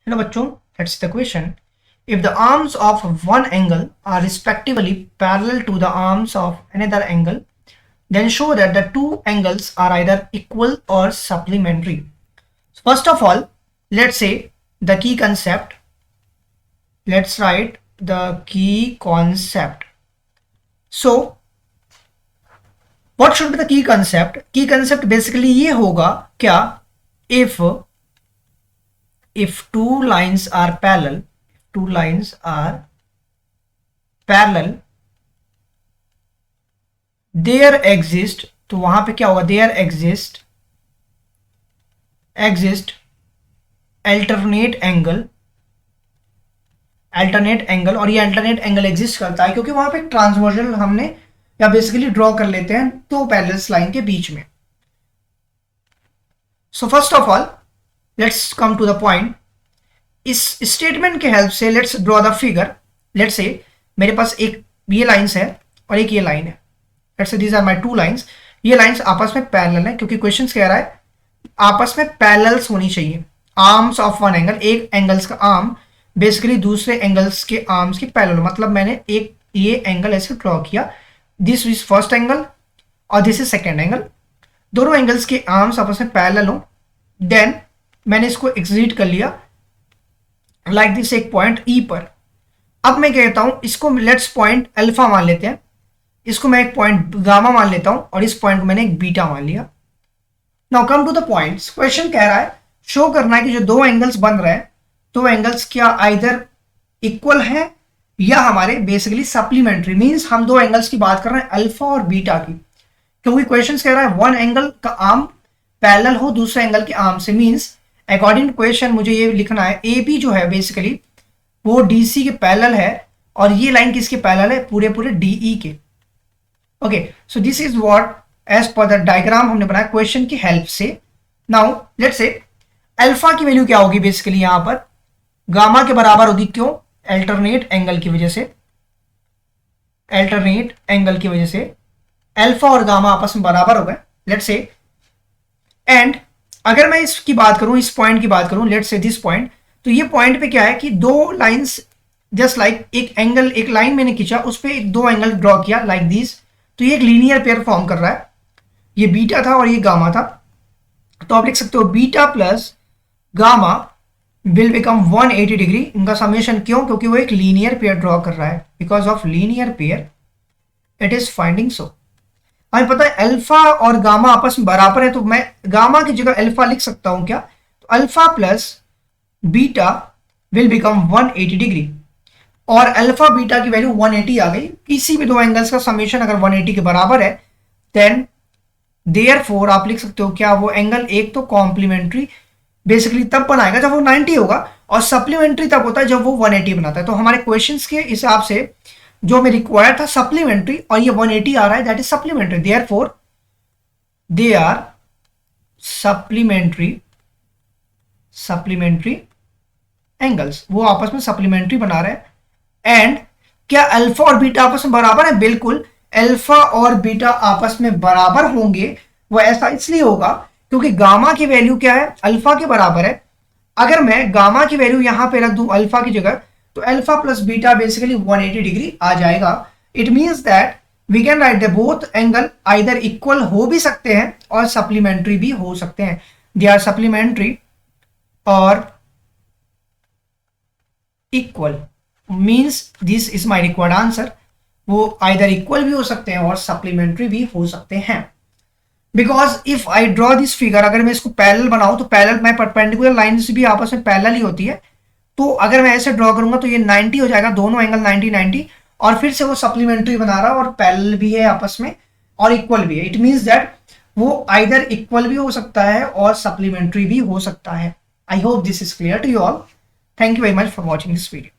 Hello बच्चों, let's see the question. If the arms of one angle are respectively parallel to the arms of another angle, then show that the two angles are either equal or supplementary. First of all, let's say the key concept. Let's write the key concept. So, what should be the key concept? Key concept basically ये होगा क्या, if two lines are parallel, there exist, तो वहां पे क्या होगा, there exist alternate angle, और ये alternate angle एग्जिस्ट करता है क्योंकि वहां पे ट्रांसवर्जल हमने या बेसिकली ड्रॉ कर लेते हैं दो पैरेलल लाइन के बीच में. So first of all let's come to the point. इस स्टेटमेंट के हेल्प से let's draw the figure. Let's say मेरे पास एक ये लाइंस है और एक ये लाइन है. Let's say these are my two lines. ये लाइंस आपस में पैरेलल है क्योंकि क्वेश्चन कह रहा है आपस में पैरेलल्स होनी चाहिए. आर्म्स ऑफ वन एंगल, एक एंगल्स का आर्म बेसिकली दूसरे एंगल्स के आर्म्स के पैरेलल. मतलब मैंने एक ये एंगल ऐसे ड्रॉ किया, दिस इज फर्स्ट एंगल और दिस इज सेकेंड एंगल. दोनों एंगल्स के आर्म्स आपस में पैरेलल हो. देन मैंने इसको एक्सिट कर लिया लाइक दिस एक पॉइंट ई पर. अब मैं कहता हूं इसको लेट्स पॉइंट अल्फा मान लेते हैं, इसको मैं एक पॉइंट गामा मान लेता हूं और इस पॉइंट को मैंने एक बीटा मान लिया. Now come to the points. Question कह रहा है शो करना है कि जो दो एंगल्स बन रहे हैं तो एंगल्स क्या आइदर इक्वल है या हमारे बेसिकली सप्लीमेंट्री. मींस हम दो एंगल्स की बात कर रहे हैं अल्फा और बीटा की, क्योंकि क्वेश्चन कह रहा है वन एंगल का आर्म पैरेलल हो दूसरे एंगल के आर्म से. मींस अकॉर्डिंग टू क्वेश्चन मुझे ये लिखना है ए बी जो है बेसिकली वो डी सी के पैरेलल है और ये लाइन किसके पैरेलल है, पूरे डी ई के. Okay, so this is what as per the diagram हमने बनाया क्वेश्चन की हेल्प से. नाउ लेट्स से अल्फा की वैल्यू क्या होगी, बेसिकली यहां पर गामा के बराबर होगी. क्यों? अल्टरनेट एंगल की वजह से अल्फा और गामा आपस में बराबर हो गए. लेट्स से एंड अगर मैं इसकी बात करूं, इस पॉइंट की बात करूं, लेट्स से दिस पॉइंट, तो ये पॉइंट पे क्या है कि दो लाइंस जस्ट लाइक एक एंगल, एक लाइन मैंने खींचा उस पे एक दो एंगल ड्रॉ किया लाइक दिस, तो ये एक लीनियर पेयर फॉर्म कर रहा है. ये बीटा था और ये गामा था, तो आप लिख सकते हो beta plus gamma will become 180 degree. इनका समेशन क्यों? क्योंकि वो एक लीनियर पेयर ड्रॉ कर रहा है. Because of linear pair it is finding so. हमें पता है अल्फा और गामा आपस में बराबर है, तो मैं गामा की जगह अल्फा लिख सकता हूं क्या, तो alpha plus beta will become 180 degree. और अल्फा बीटा की वैल्यू 180 आ गई. किसी भी दो एंगल्स का समेशन अगर 180 के बराबर है देन देयरफॉर आप लिख सकते हो क्या, वो एंगल एक तो कॉम्प्लीमेंट्री बेसिकली तब बनाएगा जब वो 90 होगा और सप्लीमेंट्री तब होता है जब वो 180 बनाता है. तो हमारे क्वेश्चंस के हिसाब से जो हमें रिक्वायर्ड था सप्लीमेंट्री और ये 180 आ रहा है, that is supplementary. Therefore they are supplementary angles. वो आपस में सप्लीमेंट्री बना रहे हैं. एंड क्या अल्फा और बीटा आपस में बराबर है? बिल्कुल, अल्फा और बीटा आपस में बराबर होंगे. वो ऐसा इसलिए होगा क्योंकि गामा की वैल्यू क्या है, अल्फा के बराबर है. अगर मैं गामा की वैल्यू यहां पे रख दूं अल्फा की जगह, तो alpha plus beta basically 180 degree आ जाएगा. It means that we can write the both angle either equal हो भी सकते हैं और सप्लीमेंट्री भी हो सकते हैं. दे आर सप्लीमेंट्री और equal means this is my required answer. वो आइदर इक्वल भी हो सकते हैं और सप्लीमेंट्री भी हो सकते हैं. Because if I draw this figure, अगर मैं इसको पैरेलल बनाऊं तो पैरेलल में परपेंडिकुलर लाइन से भी आपस में पैरेलल ही होती है. तो अगर मैं ऐसे ड्रॉ करूंगा तो ये 90 हो जाएगा, दोनों एंगल 90 और फिर से वो सप्लीमेंट्री बना रहा है और पैरेलल भी है आपस में और इक्वल भी है. इट मींस दैट वो आइदर इक्वल भी हो सकता है और सप्लीमेंट्री भी हो सकता है. I hope this is clear to you all. Thank you very much for watching this video.